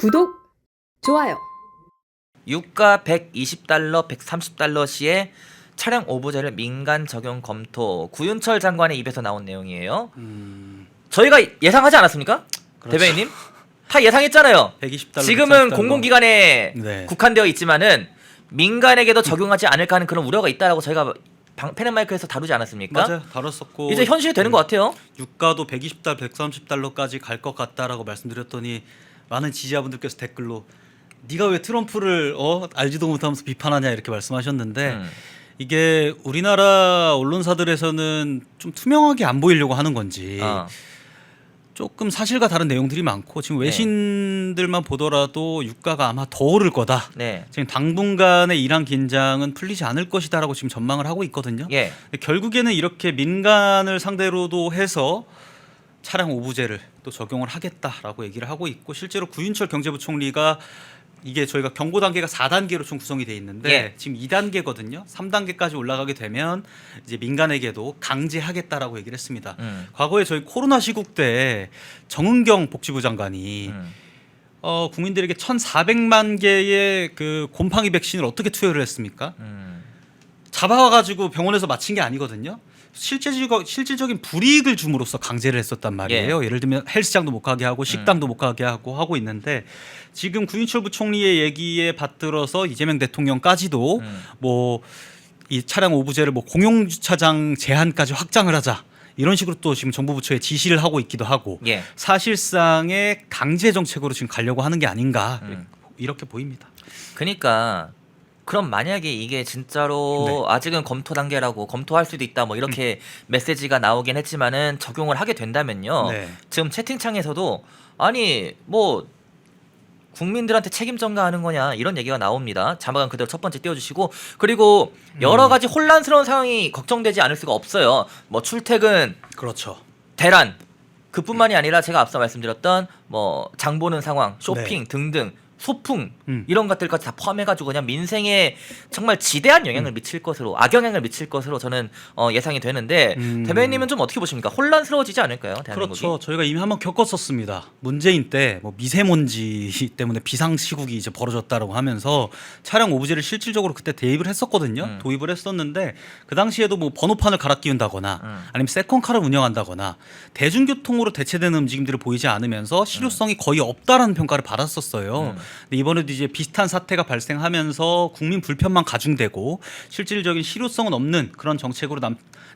구독, 좋아요. 유가 120달러, 130달러 시에 차량 오부제를 민간 적용 검토. 구윤철 장관의 입에서 나온 내용이에요. 저희가 예상하지 않았습니까? 그렇죠. 대변인님? 다 예상했잖아요. 120달러, 지금은 130달러. 공공기관에 네. 국한되어 있지만은 민간에게도 적용하지 않을까 하는 그런 우려가 있다라고 저희가 펜앤마이크에서 다루지 않았습니까? 맞아요. 다뤘었고 이제 현실이 되는 것 같아요. 유가도 120달러, 130달러까지 갈 것 같다라고 말씀드렸더니 많은 지지자분들께서 댓글로 네가 왜 트럼프를 알지도 못하면서 비판하냐 이렇게 말씀하셨는데 이게 우리나라 언론사들에서는 좀 투명하게 안 보이려고 하는 건지 조금 사실과 다른 내용들이 많고 지금 외신들만 보더라도 유가가 아마 더 오를 거다. 네. 지금 당분간의 이란 긴장은 풀리지 않을 것이다라고 지금 전망을 하고 있거든요. 예. 결국에는 이렇게 민간을 상대로도 해서 차량 오부제를 또 적용을 하겠다라고 얘기를 하고 있고 실제로 구윤철 경제부총리가 이게 저희가 경고 단계가 4단계로 총 구성이 돼 있는데 예. 지금 2단계거든요. 3단계까지 올라가게 되면 이제 민간에게도 강제하겠다라고 얘기를 했습니다. 과거에 저희 코로나 시국 때 정은경 복지부 장관이 국민들에게 1,400만 개의 그 곰팡이 백신을 어떻게 투여를 했습니까? 잡아와가지고 병원에서 맞힌 게 아니거든요. 실질적인 불이익을 줌으로써 강제를 했었단 말이에요. 예를 들면 헬스장도 못 가게 하고 식당도 못 가게 하고 있는데 지금 구윤철 부총리의 얘기에 받들어서 이재명 대통령까지도 뭐 이 차량 오부제를 뭐 공용 주차장 제한까지 확장을 하자 이런 식으로 또 지금 정부 부처에 지시를 하고 있기도 하고 사실상의 강제 정책으로 지금 가려고 하는 게 아닌가 이렇게 보입니다. 그러니까 그럼 만약에 이게 진짜로 아직은 검토 단계라고 검토할 수도 있다 뭐 이렇게 메시지가 나오긴 했지만은 적용을 하게 된다면요. 지금 채팅창에서도 아니 뭐 국민들한테 책임 전가하는 거냐 이런 얘기가 나옵니다. 자막은 그대로 첫 번째 띄워주시고 그리고 여러 가지 혼란스러운 상황이 걱정되지 않을 수가 없어요. 뭐 출퇴근, 그렇죠. 대란 그뿐만이 아니라 제가 앞서 말씀드렸던 뭐 장 보는 상황, 쇼핑 등등 소풍 이런 것들까지 다 포함해가지고 그냥 민생에 정말 지대한 영향을 미칠 것으로 악영향을 미칠 것으로 저는 예상이 되는데 대변인님은 좀 어떻게 보십니까? 혼란스러워지지 않을까요? 대한민국이? 그렇죠. 저희가 이미 한번 겪었었습니다. 문재인 때 뭐 미세먼지 때문에 비상시국이 이제 벌어졌다라고 하면서 차량 오부제를 실질적으로 그때 대입을 했었거든요. 도입을 했었는데 그 당시에도 뭐 번호판을 갈아 끼운다거나 아니면 세컨카를 운영한다거나 대중교통으로 대체되는 움직임들을 보이지 않으면서 실효성이 거의 없다라는 평가를 받았었어요. 근데 이번에도 이제 비슷한 사태가 발생하면서 국민 불편만 가중되고 실질적인 실효성은 없는 그런 정책으로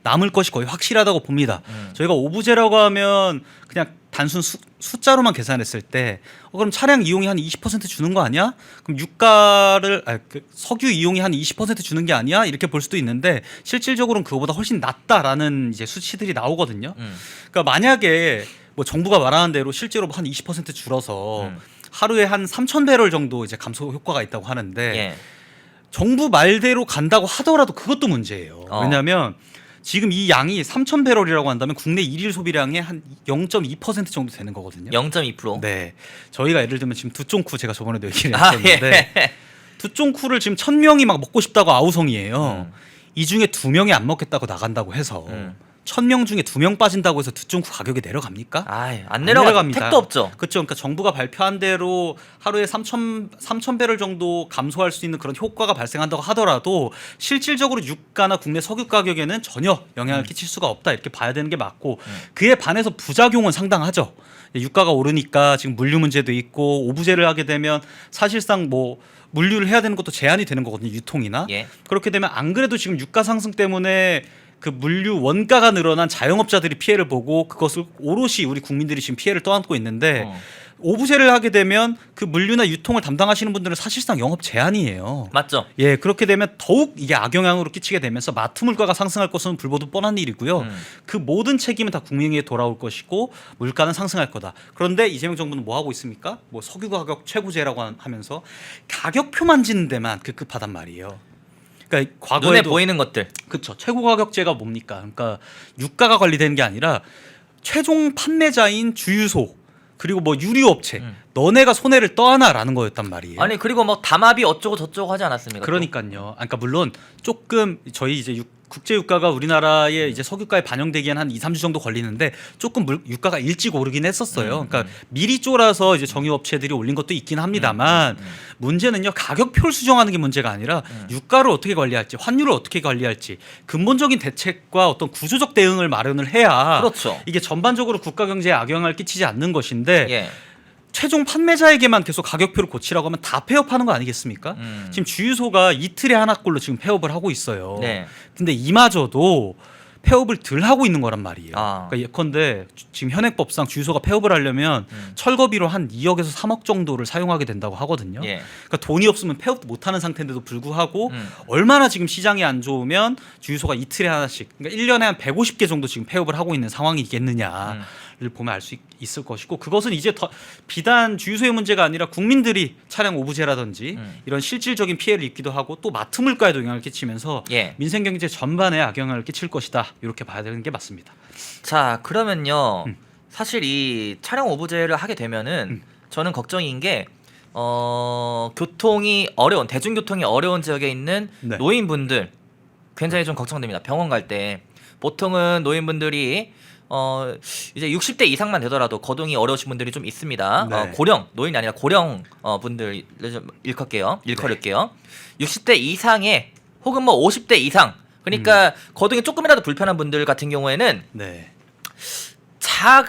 남을 것이 거의 확실하다고 봅니다. 저희가 오부제라고 하면 그냥 단순 숫자로만 계산했을 때 그럼 차량 이용이 한 20% 주는 거 아니야? 그럼 유가를 석유 이용이 한 20% 주는 게 아니야? 이렇게 볼 수도 있는데 실질적으로는 그거보다 훨씬 낫다라는 이제 수치들이 나오거든요. 그러니까 만약에 뭐 정부가 말하는 대로 실제로 한 20% 줄어서 하루에 한 3,000배럴 정도 이제 감소 효과가 있다고 하는데 정부 말대로 간다고 하더라도 그것도 문제예요. 왜냐하면 지금 이 양이 3,000배럴이라고 한다면 국내 일일 소비량의 한 0.2% 정도 되는 거거든요. 0.2%? 네. 저희가 예를 들면 지금 두쫑쿠 제가 저번에도 얘기를 했었는데 두쫑쿠를 지금 1,000명이 막 먹고 싶다고 아우성이에요. 이 중에 2명이 안 먹겠다고 나간다고 해서 1,000명 중에 2명 빠진다고 해서 두쫑쿠 가격이 내려갑니까? 안 내려갑니다. 택도 없죠. 그렇죠. 그러니까 정부가 발표한 대로 하루에 3,000배럴 정도 감소할 수 있는 그런 효과가 발생한다고 하더라도 실질적으로 유가나 국내 석유 가격에는 전혀 영향을 끼칠 수가 없다 이렇게 봐야 되는 게 맞고 그에 반해서 부작용은 상당하죠. 유가가 오르니까 지금 물류 문제도 있고 오부제를 하게 되면 사실상 뭐 물류를 해야 되는 것도 제한이 되는 거거든요. 유통이나. 그렇게 되면 안 그래도 지금 유가 상승 때문에 그 물류 원가가 늘어난 자영업자들이 피해를 보고 그것을 오롯이 우리 국민들이 지금 피해를 떠안고 있는데 오부제를 하게 되면 그 물류나 유통을 담당하시는 분들은 사실상 영업 제한이에요. 맞죠? 예, 그렇게 되면 더욱 이게 악영향으로 끼치게 되면서 마트 물가가 상승할 것은 불보듯 뻔한 일이고요. 그 모든 책임은 다 국민에게 돌아올 것이고 물가는 상승할 거다. 그런데 이재명 정부는 뭐 하고 있습니까? 뭐 석유 가격 최고제라고 하면서 가격표 만지는 데만 급급하단 말이에요. 그러니까 과거에도 눈에 보이는 것들. 그렇죠. 최고 가격제가 뭡니까? 그러니까 유가가 관리되는 게 아니라 최종 판매자인 주유소 그리고 뭐 유류업체 너네가 손해를 떠안아라는 거였단 말이에요. 아니 그리고 뭐 담합이 어쩌고 저쩌고 하지 않았습니까? 그러니까요. 그러니까 물론 조금 저희 이제 국제 유가가 우리나라의 이제 석유가에 반영되기엔 한 2, 3주 정도 걸리는데 조금 유가가 일찍 오르긴 했었어요. 그러니까 미리 쫄아서 이제 정유 업체들이 올린 것도 있긴 합니다만 문제는요. 가격표를 수정하는 게 문제가 아니라 유가를 어떻게 관리할지, 환율을 어떻게 관리할지 근본적인 대책과 어떤 구조적 대응을 마련을 해야 그렇죠. 이게 전반적으로 국가 경제에 악영향을 끼치지 않는 것인데 예. 최종 판매자에게만 계속 가격표를 고치라고 하면 다 폐업하는 거 아니겠습니까? 지금 주유소가 이틀에 하나꼴로 지금 폐업을 하고 있어요. 네. 근데 이마저도 폐업을 덜 하고 있는 거란 말이에요. 아. 그러니까 예컨대 지금 현행법상 주유소가 폐업을 하려면 철거비로 한 2억에서 3억 정도를 사용하게 된다고 하거든요. 예. 그러니까 돈이 없으면 폐업도 못하는 상태인데도 불구하고 얼마나 지금 시장이 안 좋으면 주유소가 이틀에 하나씩, 그러니까 1년에 한 150개 정도 지금 폐업을 하고 있는 상황이겠느냐. 를 보면 알 수 있을 것이고, 그것은 이제 더 비단 주유소의 문제가 아니라 국민들이 차량 오부제라든지 이런 실질적인 피해를 입기도 하고 또 마트 물가에도 영향을 끼치면서 예. 민생 경제 전반에 악영향을 끼칠 것이다, 이렇게 봐야 되는 게 맞습니다. 자 그러면요. 사실 이 차량 오부제를 하게 되면은 저는 걱정인 게 교통이 어려운 대중교통이 어려운 지역에 있는 네. 노인분들 굉장히 좀 걱정됩니다. 병원 갈 때 보통은 노인분들이 이제 60대 이상만 되더라도 거동이 어려우신 분들이 좀 있습니다. 네. 고령 노인이 아니라 고령 분들 좀 일컬을게요. 60대 이상의 혹은 뭐 50대 이상, 그러니까 거동이 조금이라도 불편한 분들 같은 경우에는 네. 자차,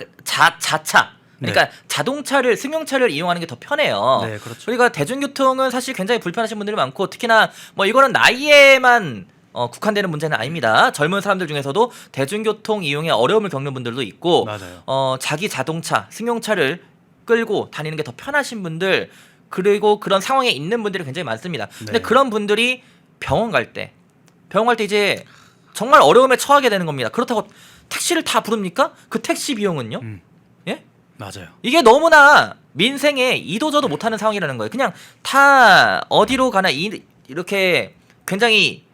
그러니까 자동차를 승용차를 이용하는 게 더 편해요. 네, 그렇죠. 그러니까 대중교통은 사실 굉장히 불편하신 분들이 많고, 특히나 뭐 이거는 나이에만 국한되는 문제는 아닙니다. 젊은 사람들 중에서도 대중교통 이용에 어려움을 겪는 분들도 있고, 맞아요. 자기 자동차, 승용차를 끌고 다니는 게 더 편하신 분들, 그리고 그런 상황에 있는 분들이 굉장히 많습니다. 근데 네. 그런 분들이 병원 갈 때 이제 정말 어려움에 처하게 되는 겁니다. 그렇다고 택시를 다 부릅니까? 그 택시 비용은요? 예? 맞아요. 이게 너무나 민생에 이도저도 못하는 상황이라는 거예요. 그냥 다 어디로 가나 이렇게 굉장히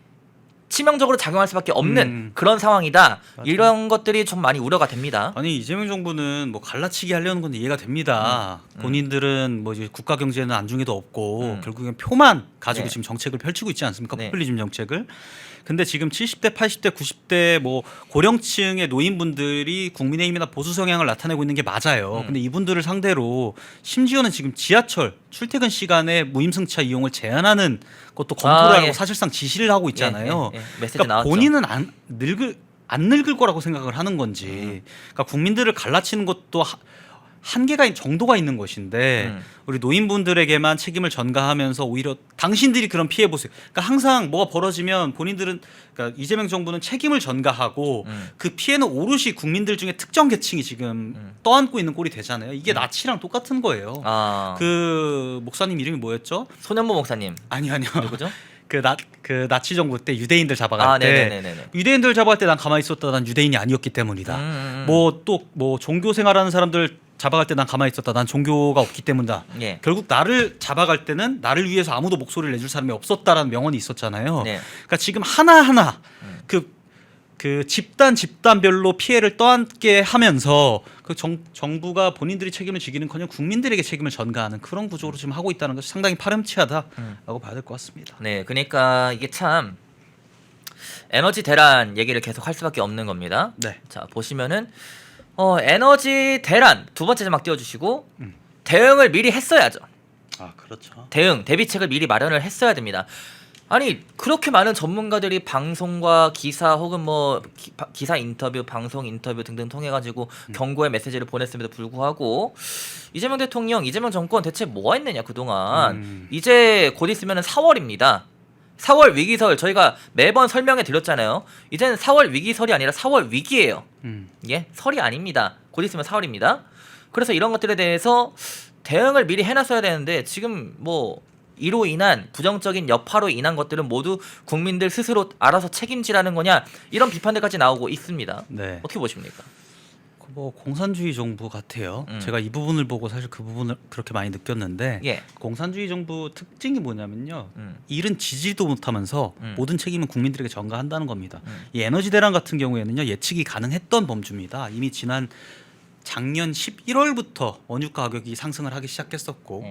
치명적으로 작용할 수밖에 없는 그런 상황이다. 맞아요. 이런 것들이 좀 많이 우려가 됩니다. 아니 이재명 정부는 뭐 갈라치기 하려는 건 이해가 됩니다. 본인들은 뭐 이제 국가 경제는 안중에도 없고 결국엔 표만 가지고 네. 지금 정책을 펼치고 있지 않습니까? 네. 포퓰리즘 정책을. 근데 지금 70대, 80대, 90대 뭐 고령층의 노인분들이 국민의힘이나 보수 성향을 나타내고 있는 게 맞아요. 근데 이분들을 상대로 심지어는 지금 지하철 출퇴근 시간에 무임승차 이용을 제한하는 것도 검토를 하고 예. 사실상 지시를 하고 있잖아요. 메시지 그러니까 나왔죠. 본인은 안 늙을 거라고 생각을 하는 건지, 그러니까 국민들을 갈라치는 것도 한계가 정도가 있는 것인데 우리 노인분들에게만 책임을 전가하면서 오히려 당신들이 그런 피해 보세요. 그러니까 항상 뭐가 벌어지면 본인들은, 그러니까 이재명 정부는 책임을 전가하고 그 피해는 오롯이 국민들 중에 특정 계층이 지금 떠안고 있는 꼴이 되잖아요. 이게 나치랑 똑같은 거예요. 그 목사님 이름이 뭐였죠? 손현보 목사님. 아니요. 누구죠? 그 나치 정부 때 유대인들 잡아갈 때 네네네네. 유대인들 잡아갈 때 난 가만히 있었다. 난 유대인이 아니었기 때문이다. 뭐 또 뭐 종교 생활하는 사람들 잡아갈 때 난 가만히 있었다. 난 종교가 없기 때문이다. 예. 결국 나를 잡아갈 때는 나를 위해서 아무도 목소리를 내줄 사람이 없었다라는 명언이 있었잖아요. 네. 그러니까 지금 하나하나 그 집단별로 피해를 떠안게 하면서 그 정부가 본인들이 책임을 지기는커녕 국민들에게 책임을 전가하는 그런 구조로 지금 하고 있다는 것이 상당히 파렴치하다라고 봐야 될 것 같습니다. 네, 그러니까 이게 참 에너지 대란 얘기를 계속 할 수밖에 없는 겁니다. 네. 자 보시면은 에너지 대란 두 번째 자막 띄워주시고 대응을 미리 했어야죠. 아 그렇죠. 대비책을 미리 마련을 했어야 됩니다. 아니 그렇게 많은 전문가들이 방송과 기사 혹은 뭐 기사 인터뷰, 방송 인터뷰 등등 통해 가지고 경고의 메시지를 보냈음에도 불구하고 이재명 대통령, 이재명 정권 대체 뭐 했느냐 그동안. 이제 곧 있으면 4월입니다. 4월 위기설 저희가 매번 설명해 드렸잖아요. 이제는 4월 위기설이 아니라 4월 위기예요. 예, 설이 아닙니다. 곧 있으면 4월입니다. 그래서 이런 것들에 대해서 대응을 미리 해놨어야 되는데 지금 뭐 이로 인한 부정적인 여파로 인한 것들은 모두 국민들 스스로 알아서 책임지라는 거냐, 이런 비판들까지 나오고 있습니다. 네. 어떻게 보십니까? 뭐 공산주의 정부 같아요. 제가 이 부분을 보고 사실 그 부분을 그렇게 많이 느꼈는데, 예. 공산주의 정부 특징이 뭐냐면요. 일은 지지도 못하면서 모든 책임은 국민들에게 전가한다는 겁니다. 이 에너지 대란 같은 경우에는요, 예측이 가능했던 범주입니다. 이미 지난 작년 11월부터 원유가 가격이 상승을 하기 시작했었고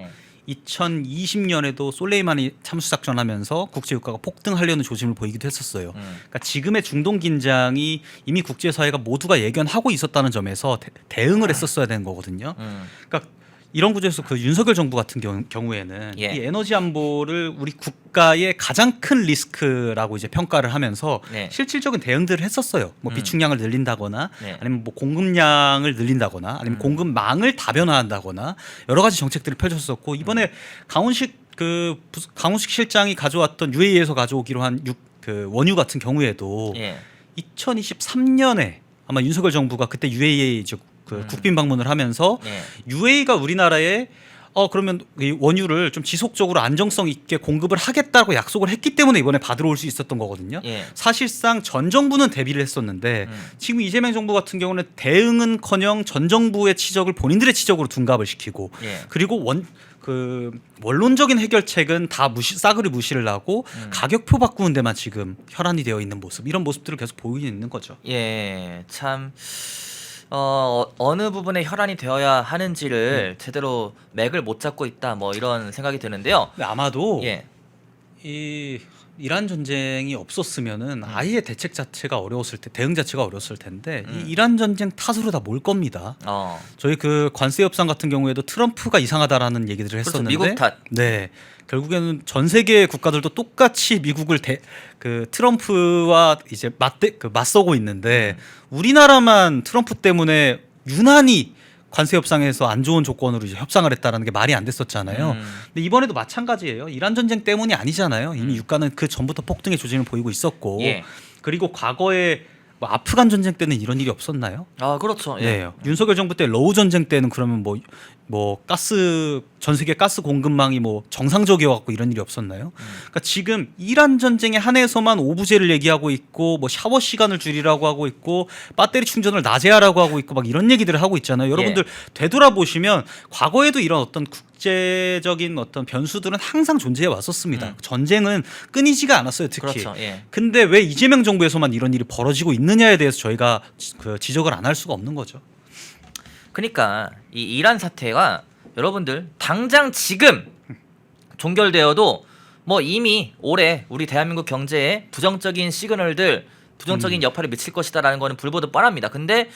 2020년에도 솔레이마니 참수 작전하면서 국제 유가가 폭등하려는 조짐을 보이기도 했었어요. 그러니까 지금의 중동 긴장이 이미 국제사회가 모두가 예견하고 있었다는 점에서 대응을 했었어야 되는 거거든요. 그러니까 이런 구조에서 그 윤석열 정부 같은 경우에는 이 에너지 안보를 우리 국가의 가장 큰 리스크라고 이제 평가를 하면서 실질적인 대응들을 했었어요. 뭐 비축량을 늘린다거나 아니면 뭐 공급량을 늘린다거나 아니면 공급망을 다변화한다거나 여러 가지 정책들을 펼쳤었고 이번에 강훈식 실장이 가져왔던 UAE에서 가져오기로 한 그 원유 같은 경우에도 2023년에 아마 윤석열 정부가 그때 UAE 국빈 방문을 하면서 UAE가 우리나라에 그러면 이 원유를 좀 지속적으로 안정성 있게 공급을 하겠다고 약속을 했기 때문에 이번에 받으러 올 수 있었던 거거든요. 사실상 전 정부는 대비를 했었는데 지금 이재명 정부 같은 경우는 대응은커녕 전 정부의 치적을 본인들의 치적으로 둔갑을 시키고 그리고 원론적인 해결책은 다 싸그리 무시를 하고 가격표 바꾸는 데만 지금 혈안이 되어 있는 모습 이런 모습들을 계속 보이고 있는 거죠. 참. 어느 부분에 혈안이 되어야 하는지를 제대로 맥을 못 잡고 있다 뭐 이런 생각이 드는데요. 근데 아마도 이 이란 전쟁이 없었으면은 아예 대책 자체가 어려웠을 때 대응 자체가 어려웠을 텐데 이 이란 전쟁 탓으로 다 몰 겁니다. 저희 그 관세 협상 같은 경우에도 트럼프가 이상하다라는 얘기들을 했었는데 미국 탓. 네. 결국에는 전 세계 국가들도 똑같이 미국을 트럼프와 이제 맞서고 있는데 우리나라만 트럼프 때문에 유난히 관세 협상에서 안 좋은 조건으로 이제 협상을 했다라는 게 말이 안 됐었잖아요. 근데 이번에도 마찬가지예요. 이란 전쟁 때문이 아니잖아요. 이미 유가는 그 전부터 폭등의 조짐을 보이고 있었고 그리고 과거에 뭐 아프간 전쟁 때는 이런 일이 없었나요? 그렇죠. 네. 윤석열 정부 때 러우 전쟁 때는 그러면 뭐 전 세계 가스 공급망이 뭐 정상적이어갖고 이런 일이 없었나요? 그러니까 지금 이란 전쟁에 한해서만 오부제를 얘기하고 있고 뭐 샤워 시간을 줄이라고 하고 있고 배터리 충전을 낮에 하라고 하고 있고 막 이런 얘기들을 하고 있잖아요. 여러분들 되돌아보시면 과거에도 이런 어떤 국제적인 어떤 변수들은 항상 존재해 왔었습니다. 전쟁은 끊이지가 않았어요, 특히. 그렇죠. 근데 왜 이재명 정부에서만 이런 일이 벌어지고 있느냐에 대해서 저희가 지적을 안 할 수가 없는 거죠. 그러니까 이 이란 사태가 여러분들 당장 지금 종결되어도 뭐 이미 올해 우리 대한민국 경제에 부정적인 시그널들 부정적인 여파를 미칠 것이다라는 거는 불보듯 뻔합니다. 근데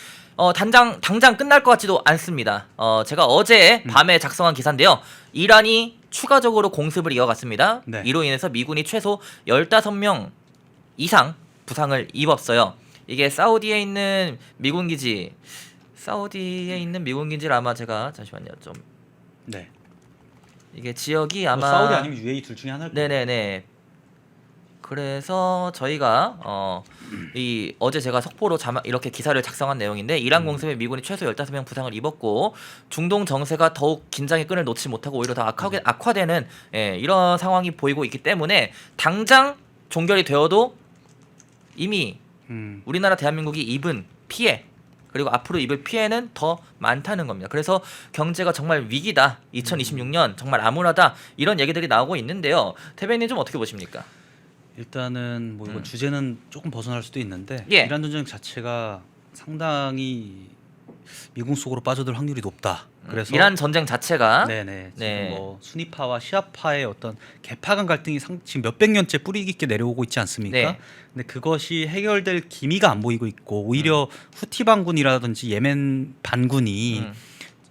당장 끝날 것 같지도 않습니다. 제가 어제 밤에 작성한 기사인데요. 이란이 추가적으로 공습을 이어갔습니다. 이로 인해서 미군이 최소 15명 이상 부상을 입었어요. 이게 사우디에 있는 미군 기지를 아마 제가 잠시만요 좀 이게 지역이 아마 사우디 아니면 UAE 둘 중에 하나일 거예요. 네네네. 그래서 저희가 어제 제가 속보로 이렇게 기사를 작성한 내용인데 이란 공습에 미군이 최소 15명 부상을 입었고 중동 정세가 더욱 긴장의 끈을 놓지 못하고 오히려 더 악화되는 이런 상황이 보이고 있기 때문에 당장 종결이 되어도 이미 우리나라 대한민국이 입은 피해 그리고 앞으로 입을 피해는 더 많다는 겁니다. 그래서 경제가 정말 위기다. 2026년 정말 암울하다. 이런 얘기들이 나오고 있는데요. 대변인 좀 어떻게 보십니까? 일단은 뭐 이건 주제는 조금 벗어날 수도 있는데 이란 전쟁 자체가 상당히 미국 속으로 빠져들 확률이 높다. 그래서 이란 전쟁 자체가 지금 뭐 수니파와 시아파의 어떤 개파간 갈등이 지금 몇백 년째 뿌리 깊게 내려오고 있지 않습니까? 근데 그것이 해결될 기미가 안 보이고 있고 오히려 후티 반군이라든지 예멘 반군이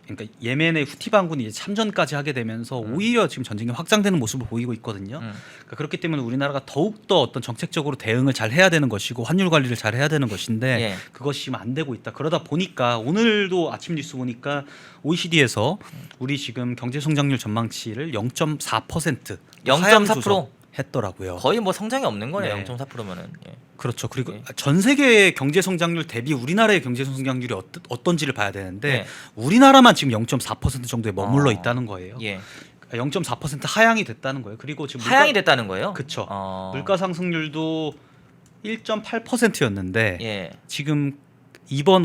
그러니까 예멘의 후티 반군이 이제 참전까지 하게 되면서 오히려 지금 전쟁이 확장되는 모습을 보이고 있거든요. 그러니까 그렇기 때문에 우리나라가 더욱더 어떤 정책적으로 대응을 잘 해야 되는 것이고 환율 관리를 잘 해야 되는 것인데 그것이 지금 안 되고 있다. 그러다 보니까 오늘도 아침 뉴스 보니까 OECD에서 우리 지금 경제 성장률 전망치를 0.4% 0.4% 했더라고요. 거의 뭐 성장이 없는 거네요. 0.4%면은. 그렇죠. 그리고 전 세계의 경제 성장률 대비 우리나라의 경제 성장률이 어떤지를 봐야 되는데 우리나라만 지금 0.4% 정도에 머물러 있다는 거예요. 0.4% 하향이 됐다는 거예요. 그리고 지금 하향이 됐다는 거예요? 그렇죠. 물가 상승률도 1.8%였는데 지금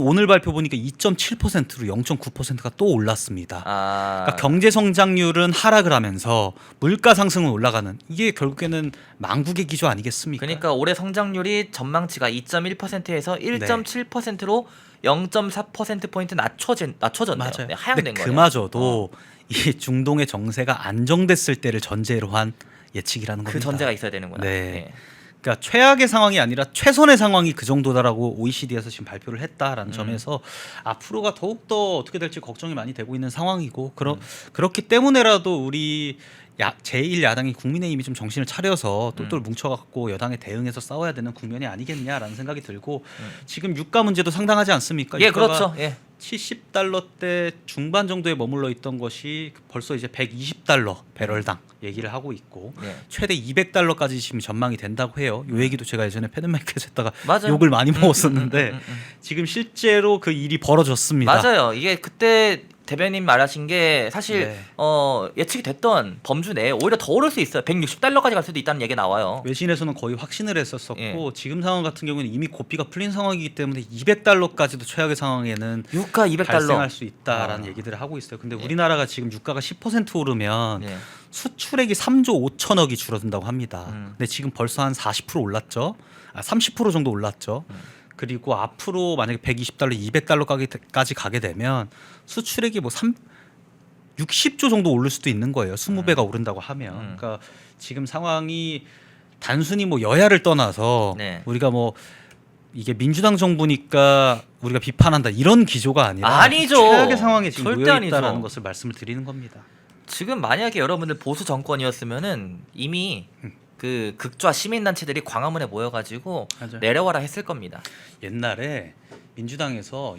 오늘 발표 보니까 2.7%로 0.9%가 또 올랐습니다. 그러니까 경제 성장률은 하락을 하면서 물가 상승은 올라가는 이게 결국에는 망국의 기조 아니겠습니까? 그러니까 올해 성장률이 전망치가 2.1%에서 1.7%로 0.4% 포인트 낮춰졌네요. 맞아요. 네, 하향된 근데 거예요. 그마저도 이 중동의 정세가 안정됐을 때를 전제로 한 예측이라는 그 겁니다. 전제가 있어야 되는구나. 네. 그러니까 최악의 상황이 아니라 최선의 상황이 그 정도다라고 OECD에서 지금 발표를 했다라는 점에서 앞으로가 더욱더 어떻게 될지 걱정이 많이 되고 있는 상황이고 그렇기 때문에라도 우리 제1야당이 국민의힘이 좀 정신을 차려서 똘똘 뭉쳐갖고 여당에 대응해서 싸워야 되는 국면이 아니겠냐라는 생각이 들고 지금 유가 문제도 상당하지 않습니까? 예, 유가가 그렇죠. 예. 70달러대 중반 정도에 머물러 있던 것이 벌써 이제 120달러 배럴당 얘기를 하고 있고 예. 최대 200달러까지 지금 전망이 된다고 해요. 이 얘기도 제가 예전에 패드마이크에서 했다가 맞아요. 욕을 많이 먹었었는데 지금 실제로 그 일이 벌어졌습니다. 맞아요. 이게 그때 대변인 말하신 게 사실 네. 예측이 됐던 범주 내에 오히려 더 오를 수 있어요. 160달러까지 갈 수도 있다는 얘기 나와요. 외신에서는 거의 확신을 했었었고 예. 지금 상황 같은 경우는 이미 고삐가 풀린 상황이기 때문에 200달러까지도 최악의 상황에는 유가 200달러 발생할 수 있다라는 얘기들을 하고 있어요. 근데 우리나라가 지금 유가가 10% 오르면 예. 수출액이 3조 5천억이 줄어든다고 합니다. 근데 지금 벌써 한 40% 올랐죠. 30% 정도 올랐죠. 그리고 앞으로 만약에 120달러, 200달러까지 가게 되면 수출액이 뭐 60조 정도 오를 수도 있는 거예요. 20배가 오른다고 하면. 그러니까 지금 상황이 단순히 뭐 여야를 떠나서 네. 우리가 뭐 이게 민주당 정부니까 우리가 비판한다 이런 기조가 아니라 아니죠. 최악의 상황에 지금 절대 놓여 있다라는 아니죠. 것을 말씀을 드리는 겁니다. 지금 만약에 여러분들 보수 정권이었으면은 이미 그 극좌 시민단체들이 광화문에 모여가지고 맞아요. 내려와라 했을 겁니다. 옛날에 민주당에서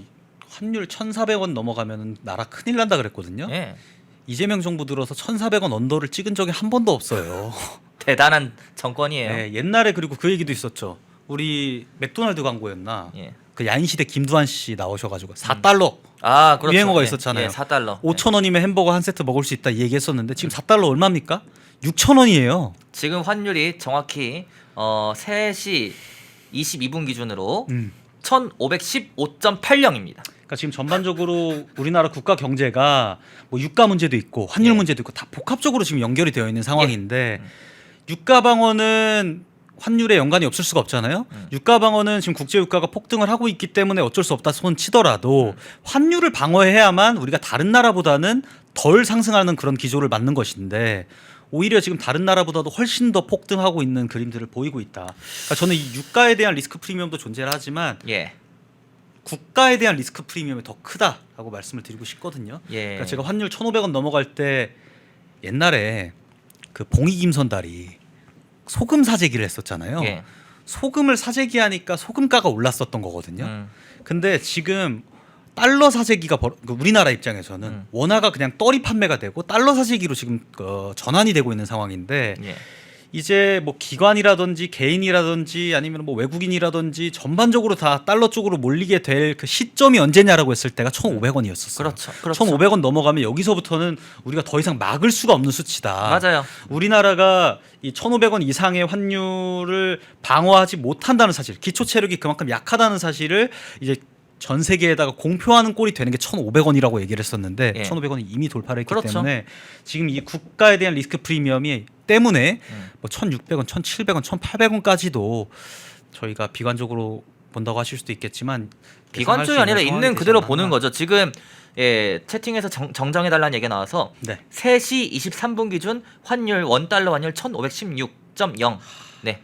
환율 1,400원 넘어가면 나라 큰일 난다 그랬거든요. 예. 이재명 정부 들어서 1,400원 언더를 찍은 적이 한 번도 없어요. 대단한 정권이에요. 네, 옛날에 그리고 그 얘기도 있었죠. 우리 맥도날드 광고였나? 예. 그 야인시대 김두한 씨 나오셔가지고 4달러 아, 그렇죠. 유행어가 예, 있었잖아요. 예, 4달러. 5,000원이면 햄버거 한 세트 먹을 수 있다 이 얘기했었는데 지금 4달러 얼마입니까? 6,000원이에요. 지금 환율이 정확히 3시 22분 기준으로 1,515.80입니다. 그러니까 지금 전반적으로 우리나라 국가 경제가 뭐 유가 문제도 있고 환율 예. 문제도 있고 다 복합적으로 지금 연결이 되어 있는 상황인데 유가 방어는 환율에 연관이 없을 수가 없잖아요. 유가 방어는 지금 국제 유가가 폭등을 하고 있기 때문에 어쩔 수 없다 손 치더라도 환율을 방어해야만 우리가 다른 나라보다는 덜 상승하는 그런 기조를 맞는 것인데 오히려 지금 다른 나라보다도 훨씬 더 폭등하고 있는 그림들을 보이고 있다. 그러니까 저는 이 유가에 대한 리스크 프리미엄도 존재를 하지만 예. 국가에 대한 리스크 프리미엄이 더 크다라고 말씀을 드리고 싶거든요. 예. 그러니까 제가 환율 1,500원 넘어갈 때 옛날에 그 봉이 김선달이 소금 사재기를 했었잖아요. 예. 소금을 사재기하니까 소금가가 올랐었던 거거든요. 음. 근데 지금 달러 사재기가 우리나라 입장에서는 원화가 그냥 떨이 판매가 되고 달러 사재기로 지금 전환이 되고 있는 상황인데 예. 이제 뭐 기관이라든지 개인이라든지 아니면 뭐 외국인이라든지 전반적으로 다 달러 쪽으로 몰리게 될 그 시점이 언제냐라고 했을 때가 1,500원이었었어요. 그렇죠. 그렇죠. 1,500원 넘어가면 여기서부터는 우리가 더 이상 막을 수가 없는 수치다. 맞아요. 우리나라가 이 1,500원 이상의 환율을 방어하지 못한다는 사실, 기초 체력이 그만큼 약하다는 사실을 이제 전 세계에다가 공표하는 꼴이 되는 게 1,500원이라고 얘기를 했었는데 예. 1,500원이 이미 돌파를 했기 그렇죠. 때문에 지금 이 국가에 대한 리스크 프리미엄이 때문에 뭐 1,600원, 1,700원, 1,800원까지도 저희가 비관적으로 본다고 하실 수도 있겠지만 비관적이 아니라 있는 그대로 보는 거죠. 지금 채팅에서 정정해달라는 얘기가 나와서 네. 3시 23분 기준 환율 원달러 환율 1,516.0. 네.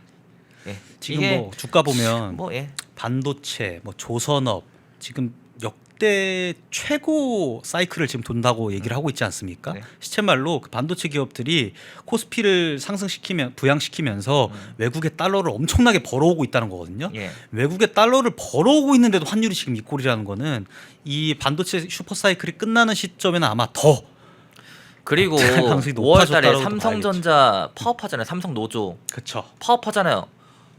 예. 지금 이게 뭐 주가 보면 예. 반도체, 뭐 조선업 지금 역대 최고 사이클을 지금 돈다고 얘기를 하고 있지 않습니까? 네. 시쳇말로 그 반도체 기업들이 코스피를 부양시키면서 외국의 달러를 엄청나게 벌어오고 있다는 거거든요. 예. 외국의 달러를 벌어오고 있는데도 환율이 지금 이 꼴이라는 거는 이 반도체 슈퍼 사이클이 끝나는 시점에는 아마 더 그리고 가능성이 5월달에 높아졌다라고 삼성전자 파업하잖아요. 삼성 노조 그렇죠. 파업하잖아요.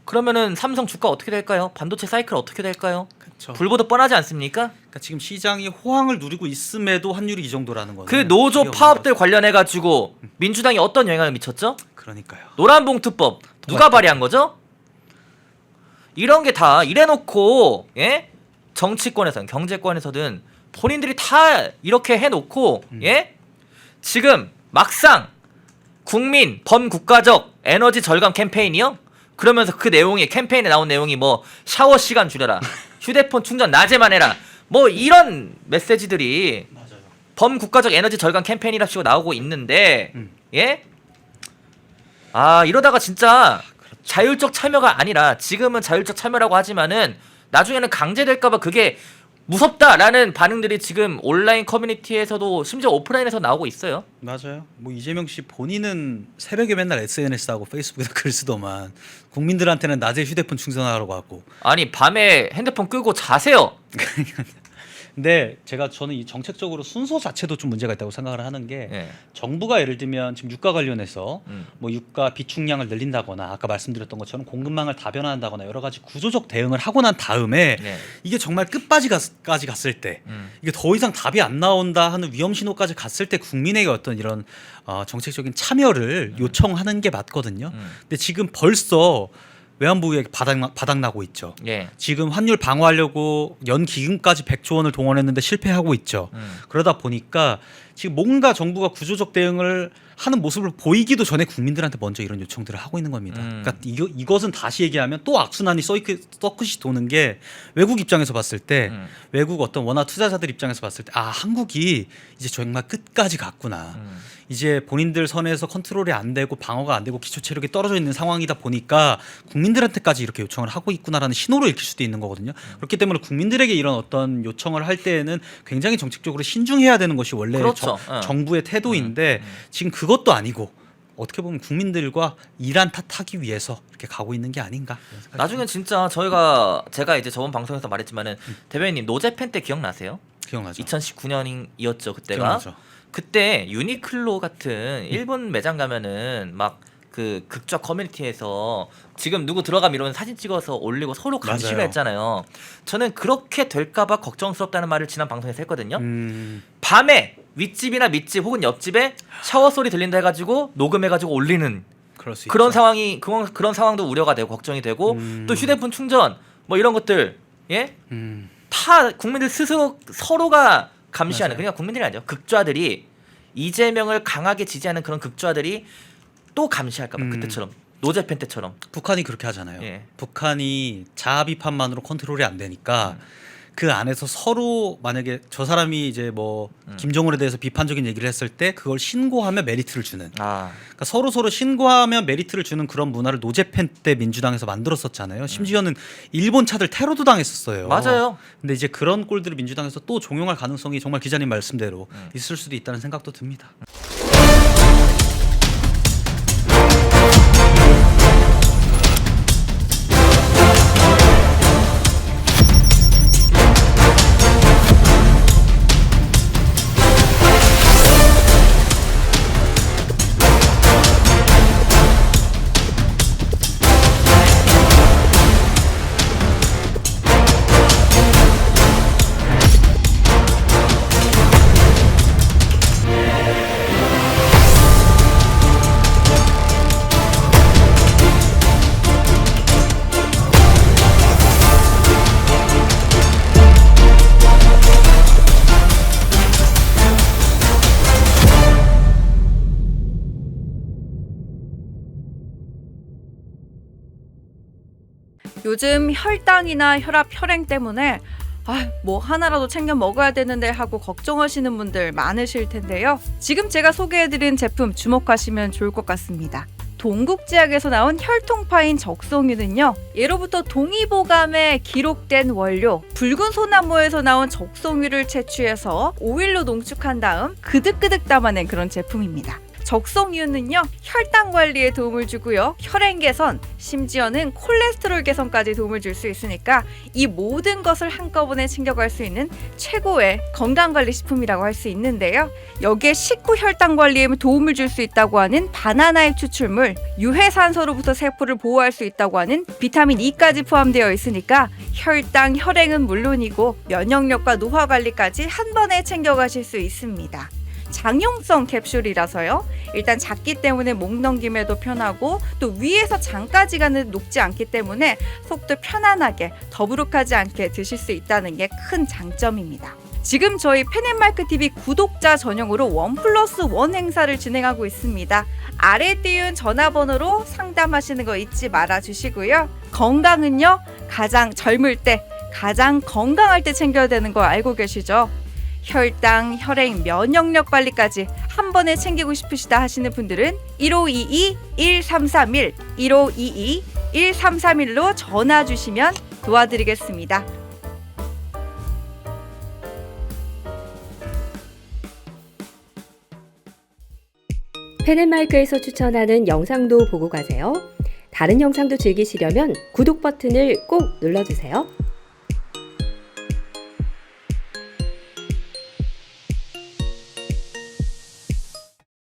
그러면은 삼성 주가 어떻게 될까요? 반도체 사이클 어떻게 될까요? 그렇죠. 불보듯 뻔하지 않습니까? 그러니까 지금 시장이 호황을 누리고 있음에도 환율이 이 정도라는 거는 그 노조 기업은 파업들 관련해 가지고 민주당이 어떤 영향을 미쳤죠? 그러니까요. 노란봉투법 누가 발의한 거죠? 이런 게 다 이래놓고 정치권에서든 경제권에서든 본인들이 다 이렇게 해놓고 지금 막상 국민 범국가적 에너지 절감 캠페인이요? 그러면서 그 내용이 캠페인에 나온 내용이 뭐 샤워 시간 줄여라 휴대폰 충전 낮에만 해라 뭐 이런 메시지들이 맞아요. 범국가적 에너지 절감 캠페인이랍시고 나오고 있는데 예? 아 이러다가 진짜 자율적 참여가 아니라 지금은 자율적 참여라고 하지만은 나중에는 강제될까봐 그게 무섭다라는 반응들이 지금 온라인 커뮤니티에서도 심지어 오프라인에서 나오고 있어요. 맞아요. 뭐 이재명 씨 본인은 새벽에 맨날 SNS하고 페이스북에서 글 쓰더만 국민들한테는 낮에 휴대폰 충전하라고 하고. 아니 밤에 핸드폰 끄고 자세요. 근데 저는 이 정책적으로 순서 자체도 좀 문제가 있다고 생각을 하는 게 예. 정부가 예를 들면 지금 유가 관련해서 뭐 유가 비축량을 늘린다거나 아까 말씀드렸던 것처럼 공급망을 다변화한다거나 여러 가지 구조적 대응을 하고 난 다음에 네. 이게 정말 끝까지 갔을 때 이게 더 이상 답이 안 나온다 하는 위험 신호까지 갔을 때 국민에게 어떤 이런 정책적인 참여를 요청하는 게 맞거든요. 근데 지금 벌써 외환부에 바닥나고 있죠. 예. 지금 환율 방어하려고 연 기금까지 100조 원을 동원했는데 실패하고 있죠. 그러다 보니까 지금 뭔가 정부가 구조적 대응을 하는 모습을 보이기도 전에 국민들한테 먼저 이런 요청들을 하고 있는 겁니다. 그러니까 이것은 다시 얘기하면 또 악순환이 서킷이 도는 게 외국 입장에서 봤을 때 외국 어떤 원화 투자자들 입장에서 봤을 때 한국이 이제 정말 끝까지 갔구나. 이제 본인들 선에서 컨트롤이 안 되고 방어가 안 되고 기초 체력이 떨어져 있는 상황이다 보니까 국민들한테까지 이렇게 요청을 하고 있구나라는 신호를 읽힐 수도 있는 거거든요. 그렇기 때문에 국민들에게 이런 어떤 요청을 할 때에는 굉장히 정책적으로 신중해야 되는 것이 원래 그렇죠. 정부의 태도인데 지금 그것도 아니고 어떻게 보면 국민들과 일한 탓하기 위해서 이렇게 가고 있는 게 아닌가. 나중엔 진짜 제가 이제 저번 방송에서 말했지만은 대변인님 노제팬 때 기억나세요? 기억나죠. 2019년이었죠 그때가. 기억나죠. 그때 유니클로 같은 일본 매장 가면은 막 그 극좌 커뮤니티에서 지금 누구 들어가면 이러면 사진 찍어서 올리고 서로 감시를 맞아요. 했잖아요. 저는 그렇게 될까봐 걱정스럽다는 말을 지난 방송에서 했거든요. 밤에 윗집이나 밑집 혹은 옆집에 샤워 소리 들린다 해가지고 녹음해가지고 올리는 그럴 수 그런 있죠. 상황이 그런 상황도 우려가 되고 걱정이 되고 또 휴대폰 충전 뭐 이런 것들 예? 다 국민들 스스로 서로가 감시하는 맞아요. 그러니까 국민들이 아니죠. 극좌들이 이재명을 강하게 지지하는 그런 극좌들이 또 감시할까봐 그때처럼 노제팬 때처럼 북한이 그렇게 하잖아요. 예. 북한이 자아 비판만으로 컨트롤이 안 되니까 그 안에서 서로 만약에 저 사람이 이제 뭐 김정은에 대해서 비판적인 얘기를 했을 때 그걸 신고하면 메리트를 주는. 그러니까 서로 신고하면 메리트를 주는 그런 문화를 노제팬 때 민주당에서 만들었었잖아요. 심지어는 일본 차들 테러도 당했었어요. 맞아요. 근데 이제 그런 꼴들을 민주당에서 또 종용할 가능성이 정말 기자님 말씀대로 있을 수도 있다는 생각도 듭니다. 요즘 혈당이나 혈압, 혈행 때문에 뭐 하나라도 챙겨 먹어야 되는데 하고 걱정하시는 분들 많으실 텐데요. 지금 제가 소개해드린 제품 주목하시면 좋을 것 같습니다. 동국제약에서 나온 혈통파인 적송유는요, 예로부터 동의보감에 기록된 원료 붉은 소나무에서 나온 적송유를 채취해서 오일로 농축한 다음 그득그득 담아낸 그런 제품입니다. 적송유는요, 혈당 관리에 도움을 주고요, 혈행 개선, 심지어는 콜레스테롤 개선까지 도움을 줄 수 있으니까 이 모든 것을 한꺼번에 챙겨갈 수 있는 최고의 건강관리식품이라고 할 수 있는데요. 여기에 식후 혈당 관리에 도움을 줄 수 있다고 하는 바나나의 추출물, 유해산소로부터 세포를 보호할 수 있다고 하는 비타민 E까지 포함되어 있으니까 혈당, 혈행은 물론이고 면역력과 노화 관리까지 한 번에 챙겨가실 수 있습니다. 장용성 캡슐이라서요, 일단 작기 때문에 목 넘김에도 편하고 또 위에서 장까지 가는 녹지 않기 때문에 속도 편안하게 더부룩하지 않게 드실 수 있다는 게 큰 장점입니다. 지금 저희 펜앤마이크TV 구독자 전용으로 1+1 행사를 진행하고 있습니다. 아래 띄운 전화번호로 상담하시는 거 잊지 말아 주시고요. 건강은요, 가장 젊을 때 가장 건강할 때 챙겨야 되는 거 알고 계시죠? 혈당, 혈액, 면역력 관리까지 한 번에 챙기고 싶으시다 하시는 분들은 1522-1331, 1522-1331로 전화 주시면 도와드리겠습니다. 펜앤마이크에서 추천하는 영상도 보고 가세요. 다른 영상도 즐기시려면 구독 버튼을 꼭 눌러주세요.